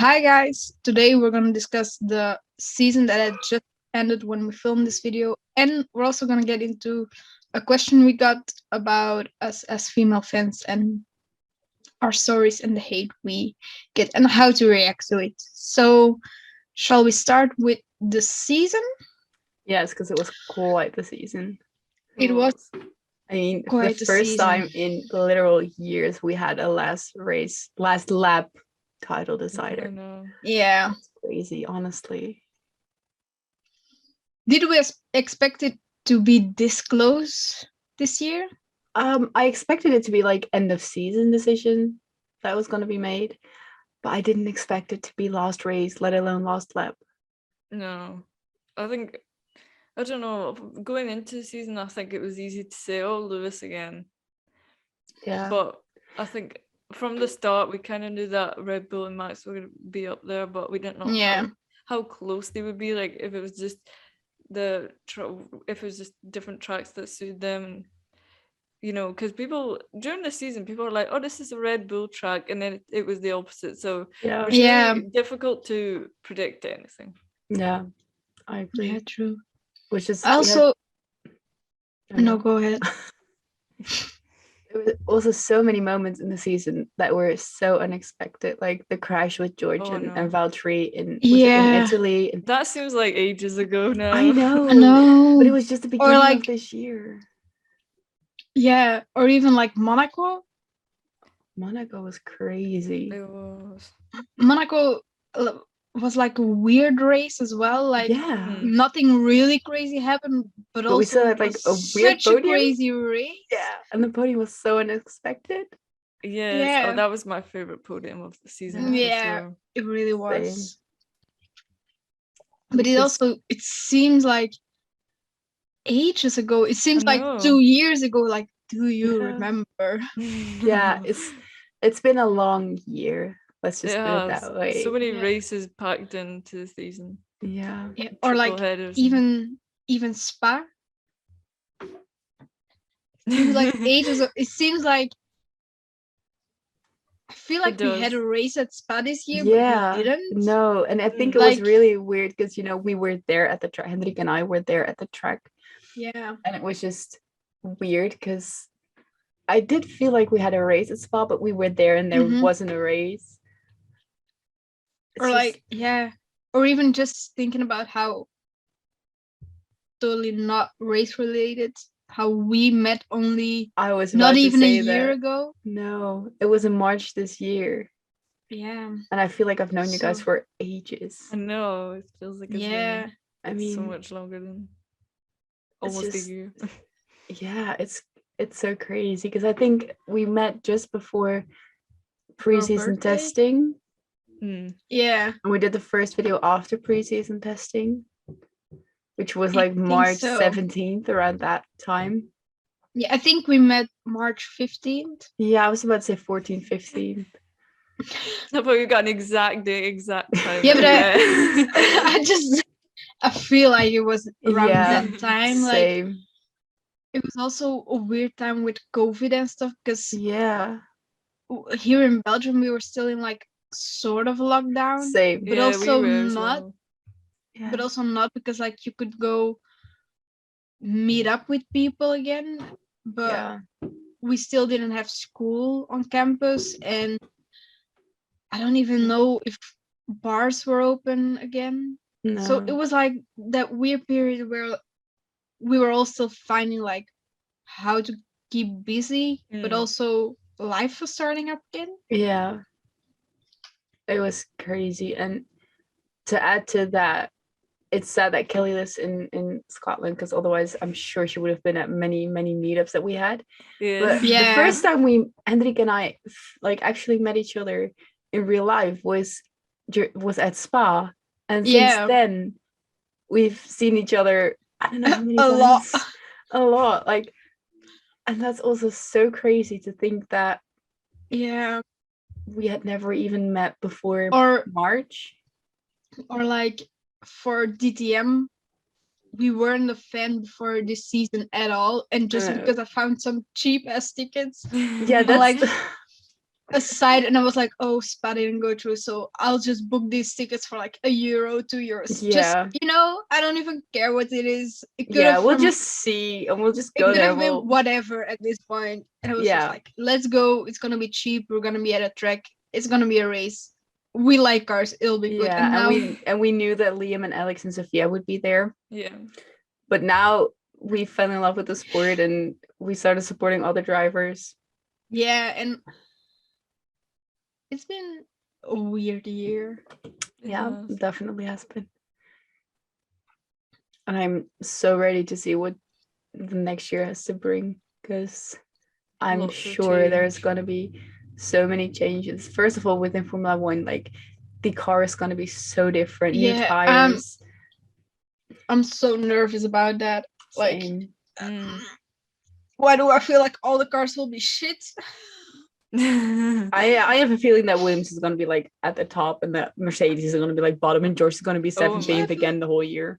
Hi guys, today we're going to discuss the season that had just ended when we filmed this video, and we're also going to get into a question we got about us as female fans and our stories and the hate we get and how to react to it. So, shall we start with the season? Yes, because it was quite the season. It was I mean, quite the a first season. time in literal years we had a last lap title I decider. know. Yeah. It's crazy, honestly. Did we expect it to be this close this year? I expected it to be like end of season decision that was going to be made, but I didn't expect it to be last race, let alone last lap. No. I don't know. Going into the season, I think it was easy to say, oh, Lewis again. Yeah. But I think from the start, we kind of knew that Red Bull and Max were going to be up there, but we didn't know how close they would be. Like, if it was just if it was just different tracks that suited them. You know, because people during the season, people were like, "Oh, this is a Red Bull track," and then it was the opposite. So Yeah. it was really difficult to predict anything. Yeah, I agree. Yeah, true. Which is Also, no, go ahead. There was also so many moments in the season that were so unexpected, like the crash with George and Valtteri in Italy. And that seems like ages ago now. I know, but it was just the beginning of this year. Yeah, or even like Monaco. Monaco was crazy. It was. Monaco was like a weird race as well. Like, nothing really crazy happened, but also we still had like a weird such podium. A crazy race. Yeah, and the podium was so unexpected. Yes. Yeah. Oh, that was my favorite podium of the season. Yeah, sure. It really was. Same. But it seems like ages ago. It seems like 2 years ago. Like, do you remember? Yeah, it's been a long year. Let's just put it that way. So many races packed into the season. Yeah. Or like even Spa. It seems like ages ago. It seems like I feel like we had a race at Spa this year, but we didn't. No, and I think it was really weird because we were there at the track. Hendrik and I were there at the track. Yeah. And it was just weird because I did feel like we had a race at Spa, but we were there and there wasn't a race. Or or even just thinking about how totally not race related. How we met only not even a year ago. No, it was in March this year. Yeah. And I feel like I've known you guys for ages. I know, it feels like it's I mean, so much longer than almost a year. Yeah, it's so crazy because I think we met just before preseason testing. Yeah. And we did the first video after preseason testing, which was like March 17th, around that time. Yeah, I think we met March 15th. Yeah, I was about to say 14th, 15th. No, but we got an exact time. Yeah, but I feel like it was around that time. Same. Like, it was also a weird time with COVID and stuff because here in Belgium we were still in like sort of lockdown. Same. But also not. Yeah. But also not because like you could go meet up with people again. But we still didn't have school on campus, and I don't even know if bars were open again. No. So it was like that weird period where we were all still finding like how to keep busy, but also life was starting up again. Yeah. It was crazy. And to add to that, it's sad that Kelly lives in Scotland because otherwise I'm sure she would have been at many meetups that we had. But the first time Hendrik and I like actually met each other in real life was at Spa, and since then we've seen each other, I don't know how many times. A lot. Like, and that's also so crazy to think that we had never even met before March. Or like for DTM, we weren't a fan before this season at all, and just because I found some cheap ass tickets. Yeah, that's like aside, and I was like, oh, Spa didn't go through, so I'll just book these tickets for like €1, €2. Yeah. Just, I don't even care what it is. It could Yeah, have we'll from- just see and we'll just it go could there. have been whatever at this point. And I was just Yeah. like, let's go. It's gonna be cheap. We're gonna be at a track. It's gonna be a race. We like cars. It'll be good. Yeah, And now, and we knew that Liam and Alex and Sophia would be there. Yeah. But now we fell in love with the sport and we started supporting other drivers. yeah, and it's been a weird year. Yeah, Yes. definitely has been. And I'm so ready to see what the next year has to bring, because I'm Lots of sure there's change. going to be so many changes. First of all, within Formula One, like the car is going to be so different. New Yeah, tires. I'm so nervous about that. Like, Same. why do I feel like all the cars will be shit? I have a feeling that Williams is going to be like at the top and that Mercedes is going to be like bottom and George is going to be 17th again the whole year.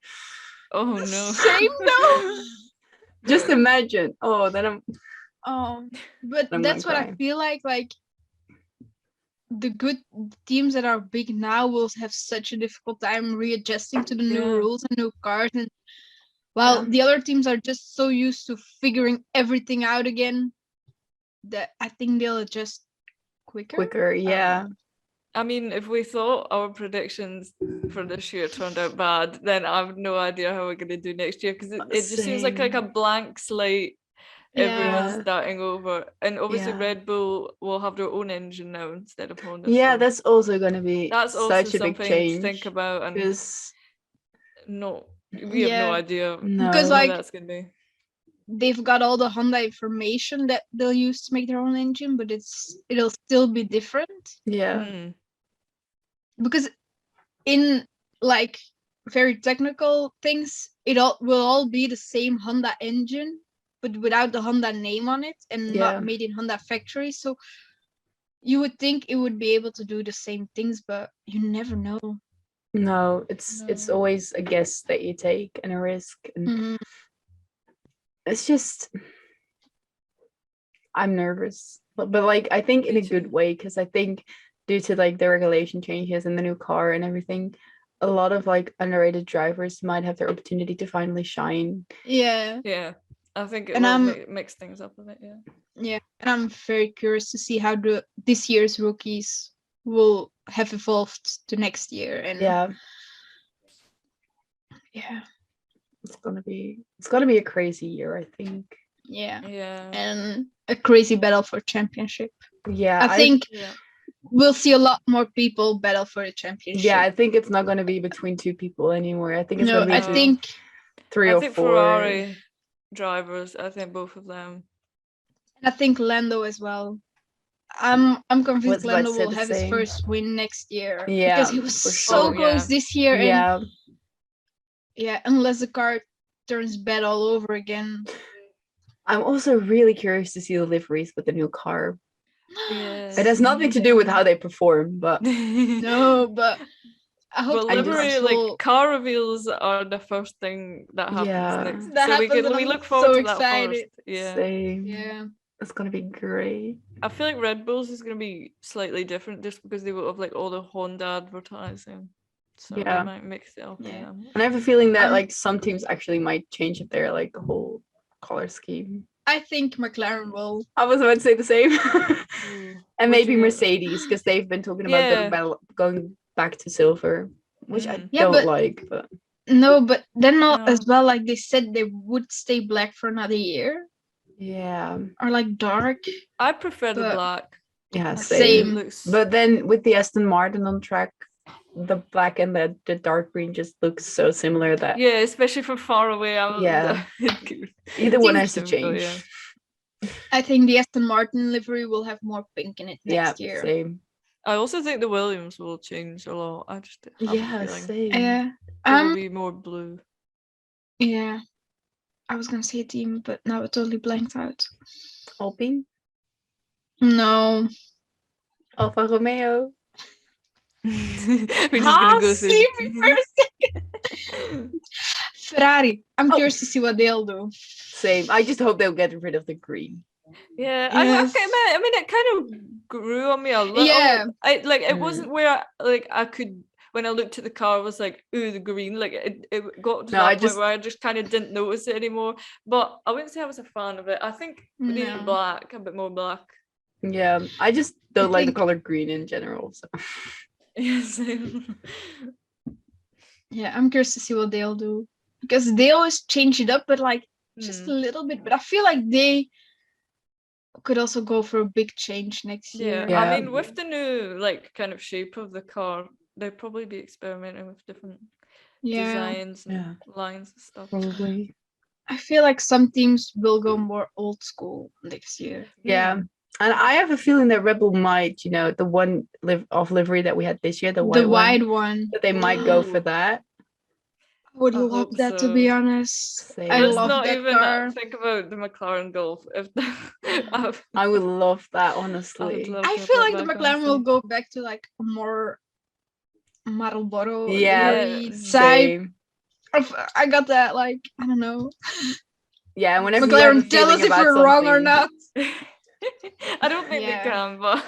Oh no. Same though. Just imagine. Oh, then I'm. But I'm that's what gonna I cry. feel like the good teams that are big now will have such a difficult time readjusting to the new Yeah. rules and new cars, and while Yeah. the other teams are just so used to figuring everything out again that I think they'll adjust quicker. Yeah. I mean, if we thought our predictions for this year turned out bad, then I have no idea how we're going to do next year, because it just seems like a Same. blank slate. Yeah. Everyone's starting over, and obviously Yeah. Red Bull will have their own engine now instead of Honda. Yeah, so that's also going to be that's also such a big something change. to think about, and Because we have no Yeah. idea no. Because, how like, that's going to be. they've got all the Honda information that they'll use to make their own engine, but it'll still be different. Yeah. Mm. Because in like very technical things, will all be the same Honda engine, but without the Honda name on it and Yeah. not made in Honda factory. So you would think it would be able to do the same things, but you never know. No, it's No. always a guess that you take and a risk, and Mhm. it's just I'm nervous, but like I think in Me a good too. way, because I think due to like the regulation changes and the new car and everything, a lot of like underrated drivers might have their opportunity to finally shine. Yeah. Yeah, I think it And will mix things up a bit. Yeah. Yeah, and I'm very curious to see how this year's rookies will have evolved to next year. And Yeah, it's gonna be a crazy year, I think. yeah, Yeah. and a crazy battle for championship. Yeah, I think Yeah. we'll see a lot more people battle for the championship. Yeah, I think it's not gonna be between two people anymore. I think it's No, gonna be I No. think three I or think four. Ferrari drivers. I think both of them. Lando as well. I'm convinced Was about to Lando say will the have his same. first win next year. Yeah, Because he was for so sure. close Yeah. this year. Yeah, And yeah, unless the car turns bad all over again. I'm also really curious to see the liveries with the new car. Yes. It has nothing to do with how they perform, but No, but I hope But the livery, cars like will- car reveals, are the first thing that happens Yeah. next. That so happens and we I'm look forward so to that excited. first. Yeah. same. Yeah. It's gonna be great. I feel like Red Bulls is gonna be slightly different just because they will have like all the Honda advertising. So Yeah. they might mix it up. Yeah. And I have a feeling that Um, like some teams actually might change up their like whole color scheme. I think McLaren will. I was about to say the same. Ooh. And Would maybe you- Mercedes, because they've been talking about Yeah. going back to silver, which I Mm. Yeah, don't but- like. But No, but then not as No. well. Like they said, they would stay black for another year yeah, or like dark. I prefer the But- black. yeah, I think same. Same. It looks. But then with the Aston Martin on track, the black and the dark green just looks so similar that yeah, especially from far away. Yeah. It either one think has to difficult, change. yeah. I think the Aston Martin livery will have more pink in it Yeah, next year. same. I also think the Williams will change a lot. I just have a Yeah, feeling same. Yeah. it will be more blue. Yeah. I was gonna say a team, but now it totally blanked out. Alpine, No. Alfa Romeo. We're just gonna go through. see me for a second. Ferrari. I'm Oh. curious to see what they'll do. Same. I just hope they'll get rid of the green. Yeah, Yes. I mean, it kind of grew on me a little. Yeah. It wasn't where I could, when I looked at the car, I was like, ooh, the green. Like it got to that point where I just kind of didn't notice it anymore. But I wouldn't say I was a fan of it. I think we needed black, a bit more black. Yeah, I just don't like the color green in general. So. Yes. Yeah, I'm curious to see what they'll do, because they always change it up, but like just a little bit. But I feel like they could also go for a big change next year. Yeah, I mean, with the new like kind of shape of the car, they'd probably be experimenting with different designs and lines and stuff. Probably. I feel like some teams will go more old school next year. Yeah. And I have a feeling that Red Bull might, the one livery that we had this year, the wide one, that they might go for that. I would love that, to be honest. Same. I Let's love not that even car. think about the McLaren Golf. If I would love that, honestly. I feel like the McLaren will go back to like a more Marlboro same. I got that, like, I don't know. Yeah, whenever McLaren, tell us if we're wrong or not. I don't think they can, but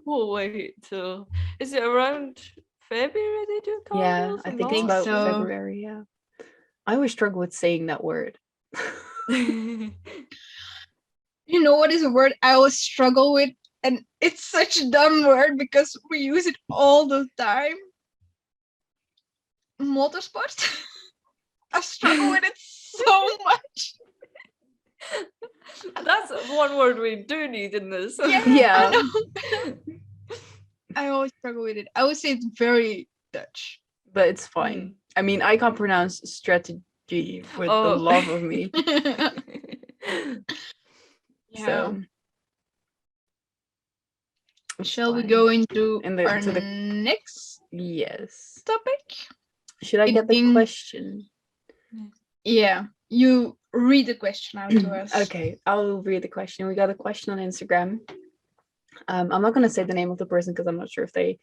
we'll wait till. Is it around February they do car? Yeah, I think it's about February. Yeah, I always struggle with saying that word. You know what is a word I always struggle with, and it's such a dumb word because we use it all the time. Motorsport. I struggle with it so much. That's one word we do need in this. Yeah. I know. I always struggle with it. I would say it's very Dutch. But it's fine. I mean, I can't pronounce strategy with the love of me. So shall we go into our next topic? Should I get the question? Yeah, you read the question out to us. Okay, I'll read the question. We got a question on Instagram. I'm not going to say the name of the person because I'm not sure if they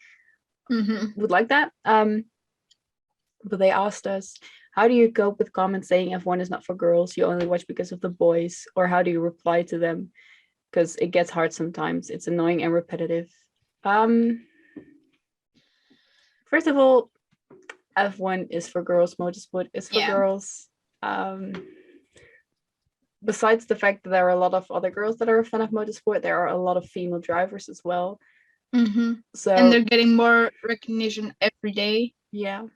would like that. But they asked us, how do you cope with comments saying F1 is not for girls, you only watch because of the boys? Or how do you reply to them? Because it gets hard sometimes. It's annoying and repetitive. First of all, F1 is for girls, motorsport is for girls. Besides the fact that there are a lot of other girls that are a fan of motorsport, there are a lot of female drivers as well. So, and they're getting more recognition every day. Yeah.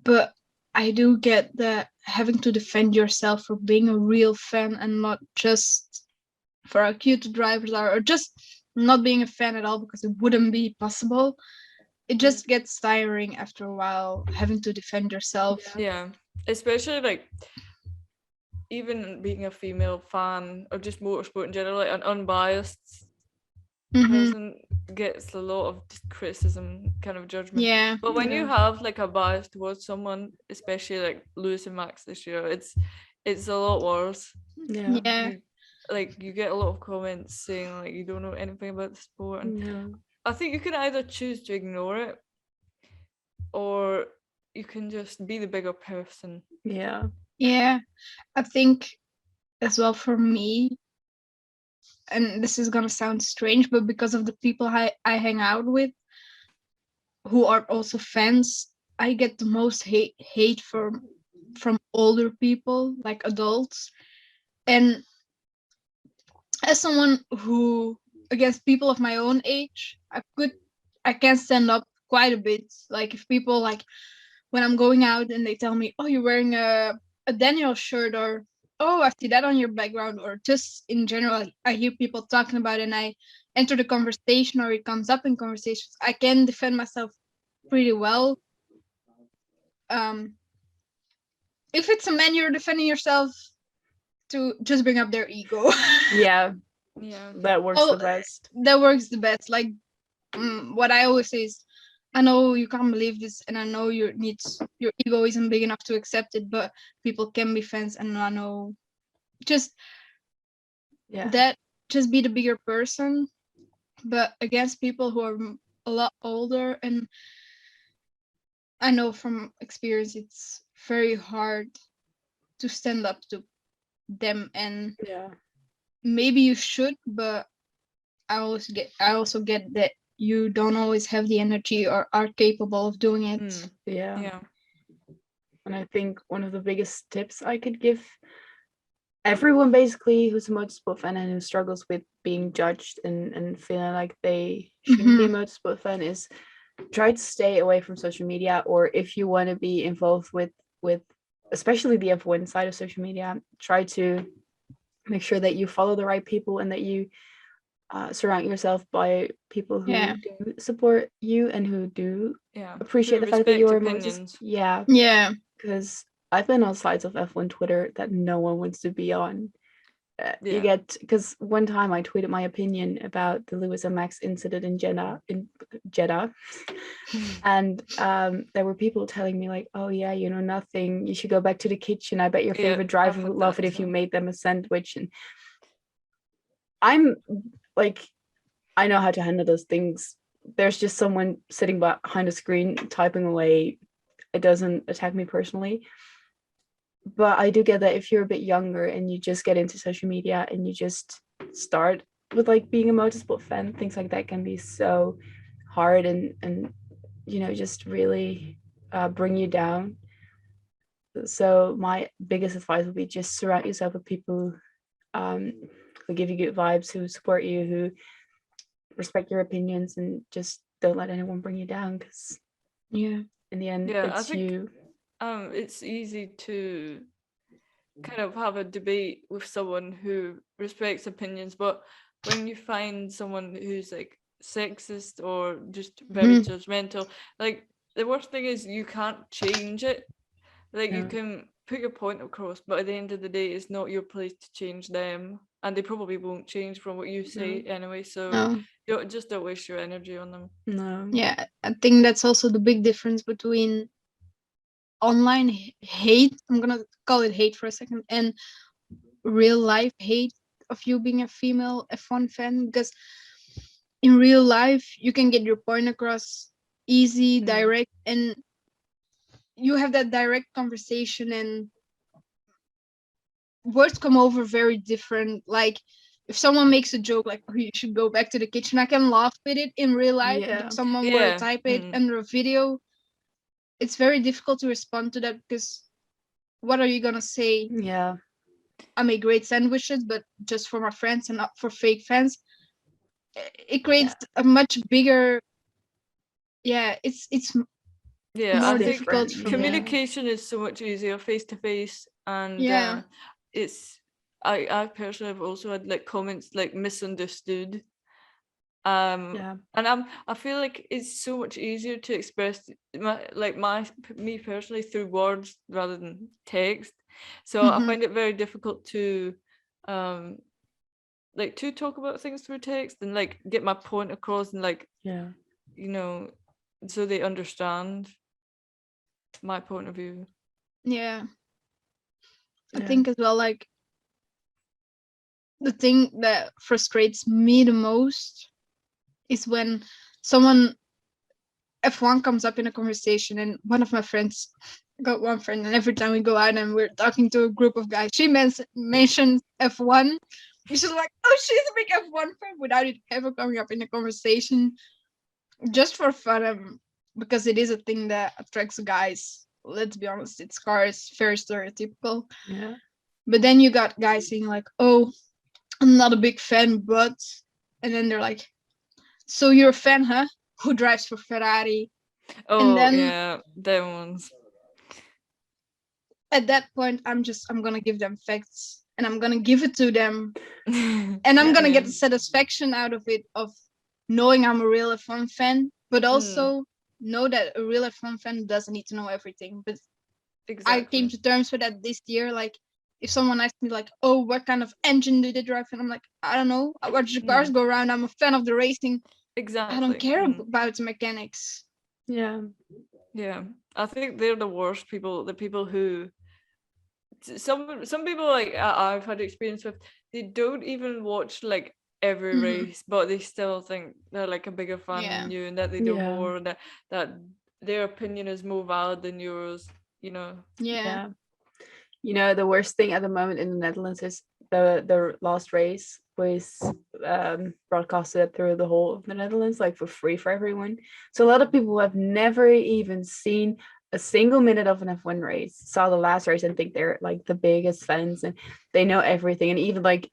But I do get that having to defend yourself for being a real fan and not just for how cute drivers are, or just not being a fan at all because it wouldn't be possible. It just gets tiring after a while, having to defend yourself. Yeah, especially like even being a female fan or just motorsport in general, like an unbiased person gets a lot of criticism, kind of judgment. Yeah. But when you have like a bias towards someone, especially like Lewis and Max this year, it's a lot worse. Yeah. You get a lot of comments saying like you don't know anything about the sport, and I think you can either choose to ignore it or you can just be the bigger person. Yeah, I think as well for me, and this is gonna sound strange, but because of the people I hang out with who are also fans, I get the most hate from older people, like adults. And as someone who, against people of my own age, I can stand up quite a bit. Like if people, like when I'm going out and they tell me, oh, you're wearing a Daniel shirt, or oh, I see that on your background, or just in general, I hear people talking about it and I enter the conversation or it comes up in conversations, I can defend myself pretty well. If it's a man, you're defending yourself to just bring up their ego. Yeah, that works the best. That works the best. Like what I always say is, I know you can't believe this, and I know your ego isn't big enough to accept it, but people can be fans, and I know just be the bigger person. But against people who are a lot older, and I know from experience it's very hard to stand up to them, and Yeah. maybe you should, but I also get that you don't always have the energy or are capable of doing it. Yeah. And I think one of the biggest tips I could give everyone basically who's a motorsport fan and who struggles with being judged and feeling like they shouldn't be a motorsport fan is try to stay away from social media, or if you want to be involved with especially the F1 side of social media, try to make sure that you follow the right people and that you surround yourself by people who do support you and who do appreciate the fact that you're a motorsport. Yeah. Because I've been on sides of F1 Twitter that no one wants to be on. You get, because one time I tweeted my opinion about the Lewis and Max incident in Jeddah, and there were people telling me like, oh yeah, you know nothing, you should go back to the kitchen, I bet your favorite driver would love it if you made them a sandwich. And I'm like, I know how to handle those things. There's just someone sitting behind a screen typing away. It doesn't attack me personally. But I do get that if you're a bit younger and you just get into social media and you just start with like being a motorsport fan, things like that can be so hard and you know, just really bring you down. So my biggest advice would be just surround yourself with people who give you good vibes, who support you, who respect your opinions, and just don't let anyone bring you down, because in the end it's I think, you. It's easy to kind of have a debate with someone who respects opinions, but when you find someone who's like sexist or just very judgmental, like the worst thing is you can't change it. Like you can put your point across, but at the end of the day it's not your place to change them, and they probably won't change from what you say anyway, so you just don't waste your energy on them. Yeah, I think that's also the big difference between online hate, I'm gonna call it hate for a second, and real life hate of you being a female F1 fan, because in real life you can get your point across easy, direct, and you have that direct conversation and words come over very different. Like if someone makes a joke like, oh, you should go back to the kitchen, I can laugh with it in real life, but if someone were to type it under a video, it's very difficult to respond to that, because what are you gonna say? I make great sandwiches, but just for my friends and not for fake fans. It creates a much bigger, it's I think difficult for communication is so much easier face to face, and it's I personally have also had like comments like misunderstood, and I feel like it's so much easier to express me personally through words rather than text, so I find it very difficult to like to talk about things through text and like get my point across and like you know, so they understand my point of view. I think as well, like the thing that frustrates me the most is when someone F1 comes up in a conversation, and one of my friends got one friend, and every time we go out and we're talking to a group of guys, she mentions F1. She's like, oh, she's a big F1 fan, without it ever coming up in a conversation, just for fun, because it is a thing that attracts guys. Let's be honest, it's cars, very stereotypical. But then you got guys saying like, oh, I'm not a big fan, but, and then they're like, so you're a fan, huh? Who drives for Ferrari? Oh, and then, them ones. At that point, I'm gonna give them facts, and I'm gonna give it to them, and I'm gonna get the satisfaction out of it, of knowing I'm a real F1 fan, but also know that a real F1 fan doesn't need to know everything. But I came to terms with that this year. Like, if someone asked me like, oh, what kind of engine do they drive? And I'm like, I don't know. I watch the cars go around. I'm a fan of the racing. I don't care about the mechanics. Yeah. I think they're the worst people. The people who some people like I've had experience with. They don't even watch like every race, but they still think they're like a bigger fan than you, and that they know more, and that their opinion is more valid than yours. You know. You know, the worst thing at the moment in the Netherlands is the last race was broadcasted through the whole of the Netherlands, like for free for everyone. So a lot of people who have never even seen a single minute of an F1 race saw the last race and think they're like the biggest fans and they know everything. And even like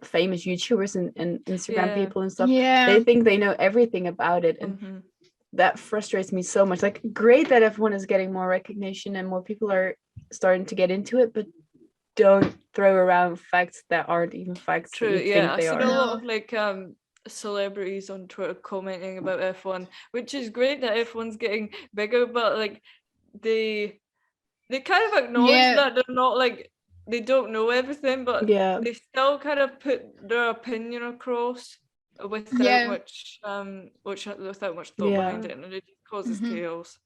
famous YouTubers and Instagram people and stuff, they think they know everything about it. And that frustrates me so much. Like, great that F1 is getting more recognition and more people are starting to get into it, but don't throw around facts that aren't even facts. True, yeah. I've seen a lot of like celebrities on Twitter commenting about F1, which is great that F1's getting bigger, but like they kind of acknowledge that they're not like, they don't know everything, but they still kind of put their opinion across without much without much thought behind it, and it just causes chaos.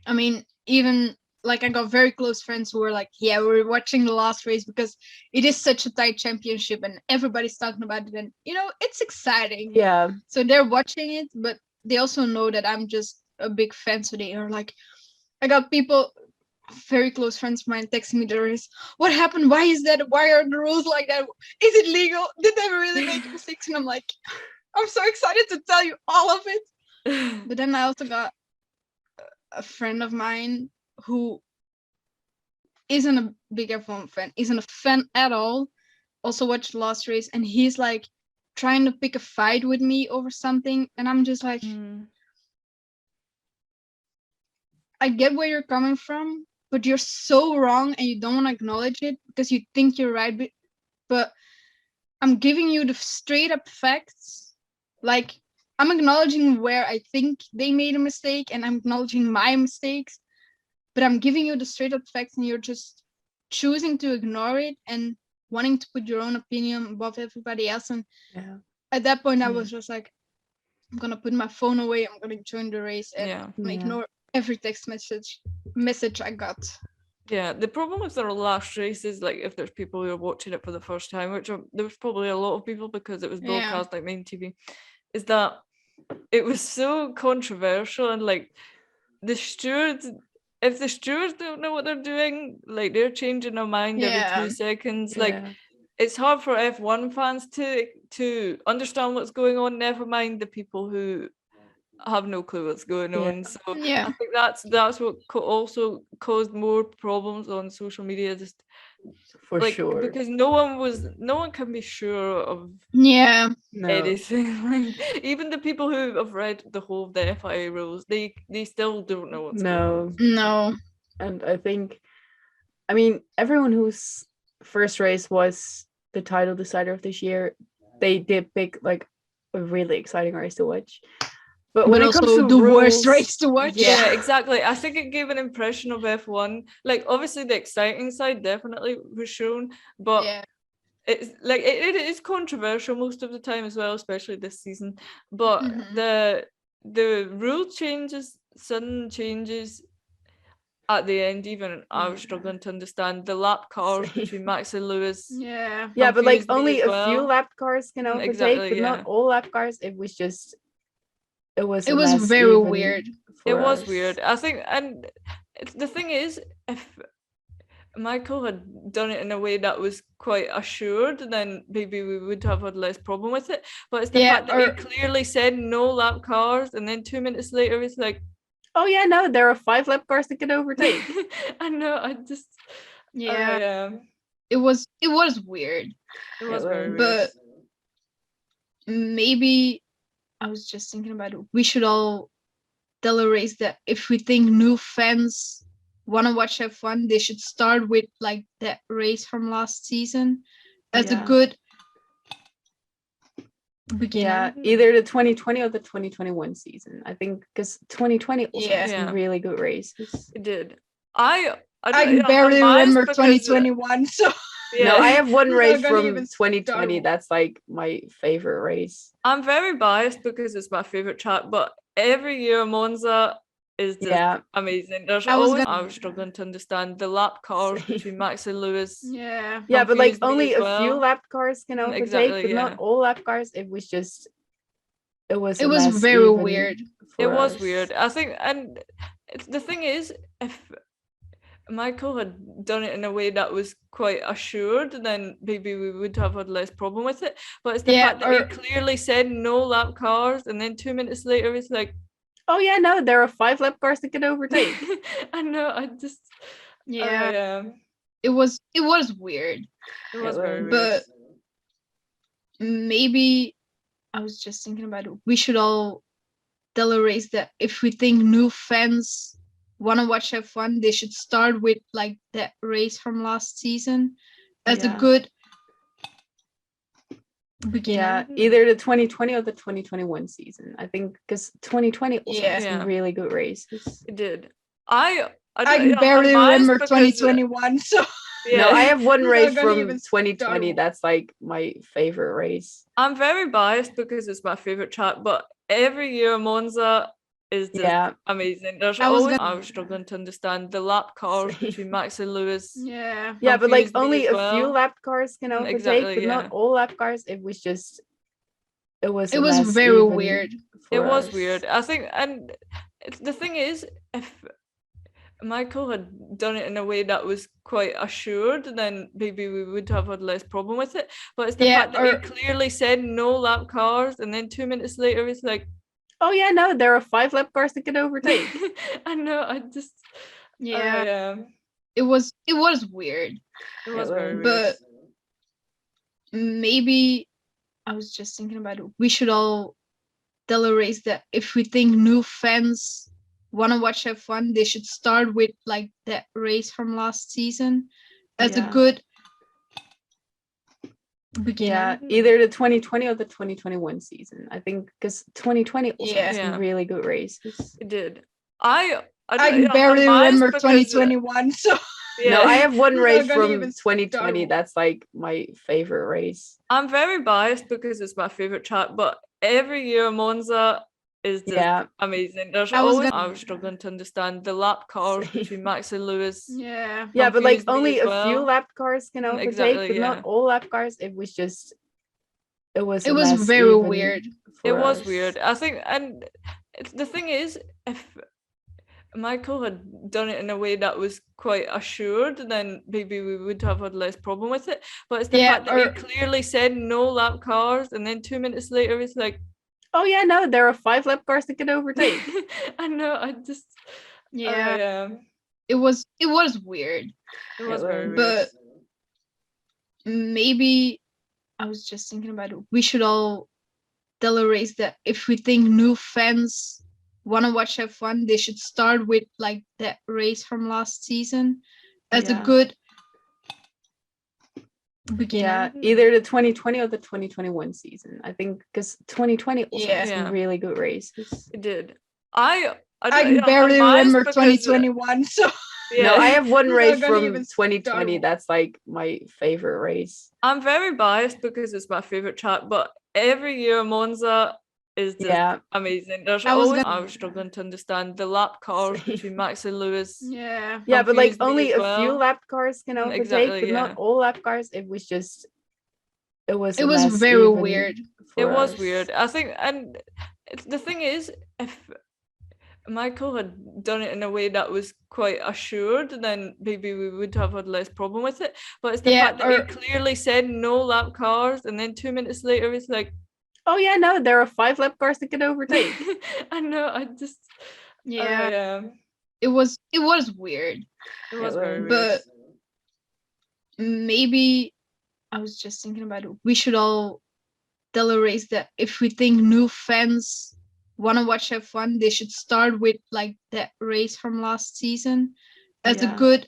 I mean, even like I got very close friends who were like, yeah, we're watching the last race because it is such a tight championship and everybody's talking about it, and you know, it's exciting. Yeah. So they're watching it, but they also know that I'm just a big fan, so they are like, I got people, very close friends of mine, texting me the race. What happened? Why is that? Why are the rules like that? Is it legal? Did they really make mistakes? And I'm like, I'm so excited to tell you all of it. But then I also got a friend of mine who isn't a big F1 fan, isn't a fan at all, also watched the last race, and he's like trying to pick a fight with me over something, and I'm just like, I get where you're coming from, but you're so wrong and you don't want to acknowledge it because you think you're right, but I'm giving you the straight up facts. Like, I'm acknowledging where I think they made a mistake and I'm acknowledging my mistakes, but I'm giving you the straight up facts and you're just choosing to ignore it and wanting to put your own opinion above everybody else. And at that point, I was just like, I'm gonna put my phone away, I'm gonna join the race and ignore every text message I got. Yeah, the problem with the last race is like if there's people who are watching it for the first time, which there was probably a lot of people because it was broadcast like main TV, is that it was so controversial, and like the stewards, if the stewards don't know what they're doing, like they're changing their mind every 2 seconds. Like it's hard for F1 fans to understand what's going on, never mind the people who have no clue what's going on. So I think that's what also caused more problems on social media, just for like, sure, because no one can be sure of anything. Like, even the people who have read the whole of the FIA rules, they still don't know what's going on. And I think, I mean, everyone whose first race was the title decider of this year, they did pick like a really exciting race to watch. But when it comes to the rules, worst race to watch. Yeah, exactly. I think it gave an impression of F1. Like, obviously the exciting side definitely was shown, but it's like it is controversial most of the time as well, especially this season. But the rule changes, sudden changes at the end, even I was struggling to understand the lap cars between Max and Lewis. Yeah, but like only a few lap cars can overtake, but not all lap cars. It was just, it was very weird. It was weird. I think, and the thing is, if Michael had done it in a way that was quite assured, then maybe we would have had less problem with it. But it's the fact that he clearly said no lap cars, and then 2 minutes later it's like, oh yeah, no, there are 5 lap cars that can overtake. I know. I just It was weird. It was very weird. But maybe I was just thinking about it. We should all tell a race that if we think new fans want to watch F1, they should start with like that race from last season as a good beginning. Yeah, either the 2020 or the 2021 season. I think because 2020 also had some really good races. It did. I barely remember 2021, so no, I have one race from 2020 that's like my favorite race. I'm very biased because it's my favorite track, but every year Monza is just amazing. I was struggling to understand the lap cars between Max and Lewis. Yeah, but like only a few lap cars can overtake, but not all lap cars. It was very weird. It was weird. I think, and the thing is, if Michael had done it in a way that was quite assured, then maybe we would have had less problem with it. But it's the fact that he clearly said no lap cars, and then 2 minutes later it's like, oh yeah, no, there are 5 lap cars that can overtake. I know, I just it was weird. It was very weird. But maybe I was just thinking about it. We should all tell a race that if we think new fans want to watch F1, they should start with like that race from last season as a good beginning. Yeah, either the 2020 or the 2021 season. I think because 2020 also had some really good races. It did. I barely remember 2021, so no, I have one race from 2020 that's like my favorite race. I'm very biased because it's my favorite track, but every year Monza is just amazing. There's I was struggling to understand the lap cars between Max and Lewis. Yeah, but like only a few lap cars can overtake, but not all lap cars. It was very weird. It was weird. I think, and the thing is, if Michael had done it in a way that was quite assured, then maybe we would have had less problem with it. But it's the fact that he clearly said no lap cars, and then 2 minutes later it's like, oh yeah, no, there are 5 lap cars that can overtake. I know, I just it was weird. It was very weird. But maybe I was just thinking about it. We should all tell a race that if we think new fans want to watch F1, they should start with like that race from last season as a good beginning. Yeah, either the 2020 or the 2021 season. I think because 2020 also had some really good races. It did. I barely remember 2021, so no, I have one race from 2020 that's like my favorite race. I'm very biased because it's my favorite track, but every year Monza is just amazing. There's I was struggling to understand the lap cars between Max and Lewis. Yeah, but like only a few lap cars can overtake, but not all lap cars. It was very weird. It was weird. I think, and the thing is, if Michael had done it in a way that was quite assured, then maybe we would have had less problem with it. But it's the fact that he clearly said no lap cars, and then 2 minutes later it's like, oh yeah, no, there are 5 lap cars that can overtake. I know, I just it was weird. It was very weird. But maybe I was just thinking about it. We should all tell a race that if we think new fans want to watch F1, they should start with like that race from last season as a good beginning. Yeah, either the 2020 or the 2021 season. I think because 2020 also had some really good races. It did. I barely remember 2021, so no, I have one race from 2020 that's like my favorite race. I'm very biased because it's my favorite track, but every year Monza is just amazing. There's I was struggling to understand the lap cars between Max and Lewis. Yeah, but like only a few lap cars can overtake, but not all lap cars. It was very weird. It was weird. I think, and the thing is, if Michael had done it in a way that was quite assured, then maybe we would have had less problem with it. But it's the fact that he clearly said no lap cars, and then 2 minutes later it's like, oh yeah, no, there are 5 lap cars that can overtake. I know, I just it was weird. It was very weird. But maybe I was just thinking about it. We should all tell a race that if we think new fans want to watch F1, they should start with like that race from last season as a good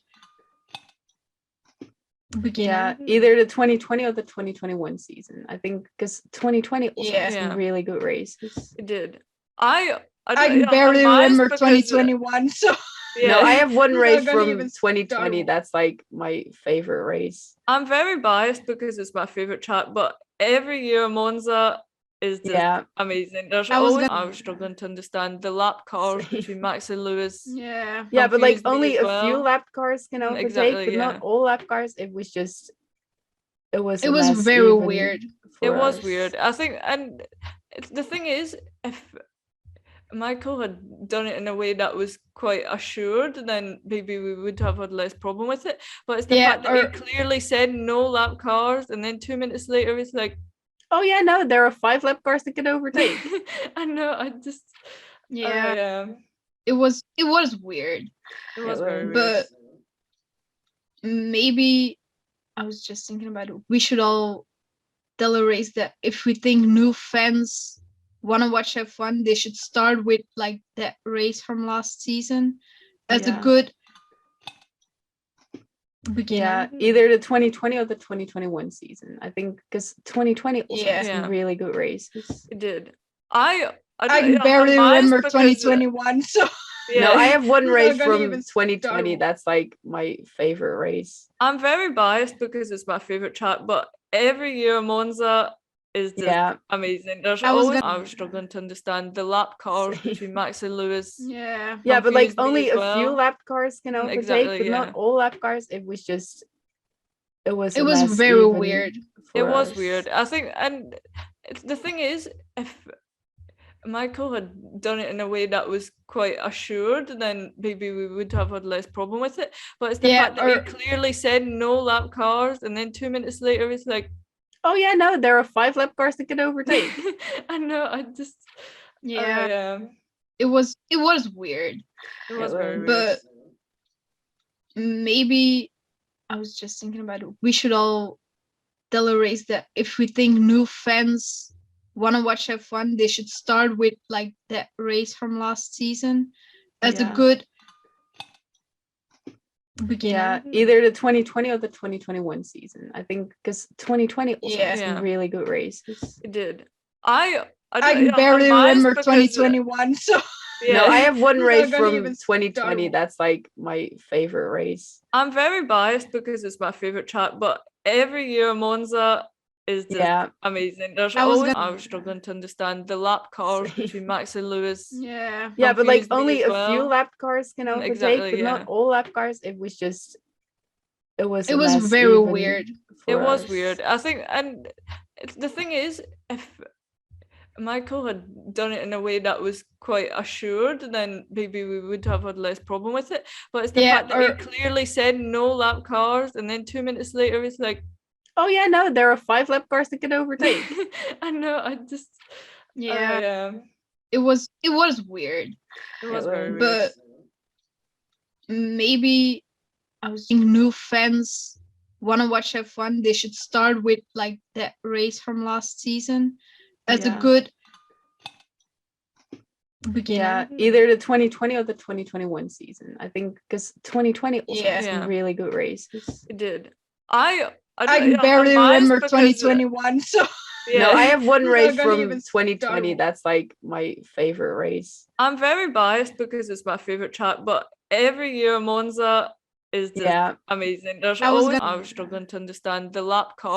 beginning. Yeah, either the 2020 or the 2021 season. I think because 2020 also had some really good races. It did. I barely remember 2021, so no, I have one race from 2020 that's like my favorite race. I'm very biased because it's my favorite track, but every year Monza is just amazing. There's I was struggling to understand the lap cars between Max and Lewis. Yeah, but like only a few lap cars can overtake, but not all lap cars. It was very weird. It was weird. I think, and the thing is, if Michael had done it in a way that was quite assured, then maybe we would have had less problem with it. But it's the fact that he clearly said no lap cars, and then 2 minutes later it's like, oh yeah, no, there are 5 lap cars that can overtake. I know, I just it was weird. It was very weird. But maybe I was just thinking about it. We should all tell a race that if we think new fans want to watch F1, they should start with like that race from last season as a good beginning. Yeah, either the 2020 or the 2021 season. I think because 2020 also had some really good races. It did. I barely remember 2021, so no, I have one race from 2020 that's like my favorite race. I'm very biased because it's my favorite track, but every year Monza is just amazing. There's I was struggling to understand the lap cars between Max and Lewis. Yeah, but like only a few lap cars can overtake, but not all lap cars. It was very weird. It was weird. I think, and the thing is, if Michael had done it in a way that was quite assured, then maybe we would have had less problem with it. But it's the fact that he clearly said no lap cars, and then 2 minutes later it's like, oh yeah, no, there are 5 lap cars that can overtake. I know, I just it was weird. It was very weird. But maybe I was just thinking about it. We should all tell a race that if we think new fans want to watch F1, they should start with like that race from last season as a good beginning. Yeah, either the 2020 or the 2021 season. I think because 2020 also had some really good races. It did. I barely remember 2021, so no, I have one race from 2020 that's like my favorite race. I'm very biased because it's my favorite track, but every year Monza is just amazing. There's I was struggling to understand the lap cars between Max and Lewis. Yeah, but like only a few lap cars can overtake, but not all lap cars. It was very weird. It was weird. I think, and the thing is, if Michael had done it in a way that was quite assured, then maybe we would have had less problem with it. But it's the fact that he clearly said no lap cars, and then 2 minutes later it's like, oh yeah, no, there are 5 lap cars that can overtake. I know, I just it was weird. It was very weird. But maybe I was thinking new fans want to watch F1, they should start with like that race from last season as a good beginning. Yeah, either the 2020 or the 2021 season. I think because 2020 also had some really good races. It did. I barely remember 2021, so no, I have one race from 2020 that's like my favorite race. I'm very biased because it's my favorite track, but every year Monza is just amazing. There's I was struggling to understand the lap car